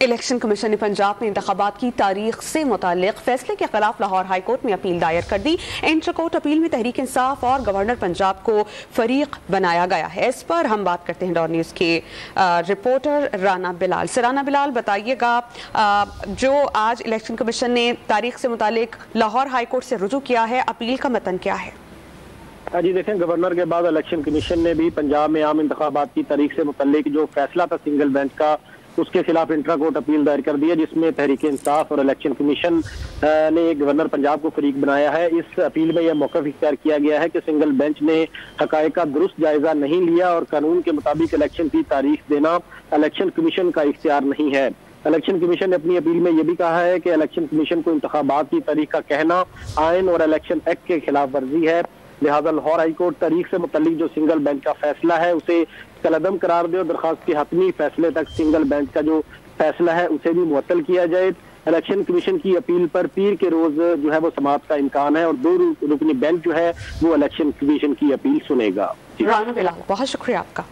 Election commission ने पंजाब में इंतखाबात की तारीख से मुतालिक फैसले के खिलाफ लाहौर हाई कोर्ट में अपील दायर कर दी। इंटर कोर्ट अपील में तहरीक इंसाफ और गवर्नर पंजाब को फरीक बनाया गया है। इस पर हम बात करते हैं डॉन न्यूज़ के रिपोर्टर राना बिलाल से। राना बिलाल, बताइएगा, जो आज इलेक्शन कमीशन ने तारीख से मुतालिक लाहौर हाई कोर्ट से रुजू किया है, अपील का मतन क्या है? जी देखें, गवर्नर के बाद इलेक्शन कमीशन ने भी पंजाब में आम इंतखाबात की तारीख से मुतालिक जो फैसला था सिंगल बेंच का, उसके खिलाफ इंट्रा कोर्ट अपील दायर कर दी है, जिसमें तहरीक इंसाफ और इलेक्शन कमीशन ने गवर्नर पंजाब को फरीक बनाया है। इस अपील में यह मौक़िफ़ इख्तियार किया गया है कि सिंगल बेंच ने हक़ाइक़ का दुरुस्त जायजा नहीं लिया और कानून के मुताबिक इलेक्शन की तारीख देना इलेक्शन कमीशन का इख्तियार नहीं है। इलेक्शन कमीशन ने अपनी अपील में यह भी कहा है कि इलेक्शन कमीशन को इंतखाबात की तारीख का कहना आइन और इलेक्शन एक्ट के खिलाफ वर्जी है। लिहाजा लाहौर हाई कोर्ट तारीख से मुतालिक जो सिंगल बेंच का फैसला है उसे कलअदम करार दे और दरखास्त के हतमी फैसले तक सिंगल बेंच का जो फैसला है उसे भी मुअत्तल किया जाए। इलेक्शन कमीशन की अपील पर पीर के रोज जो है वो समाअत का इम्कान है और 2 रुकनी बेंच जो है वो इलेक्शन कमीशन की अपील सुनेगा। राना बिलाल, बहुत शुक्रिया आपका।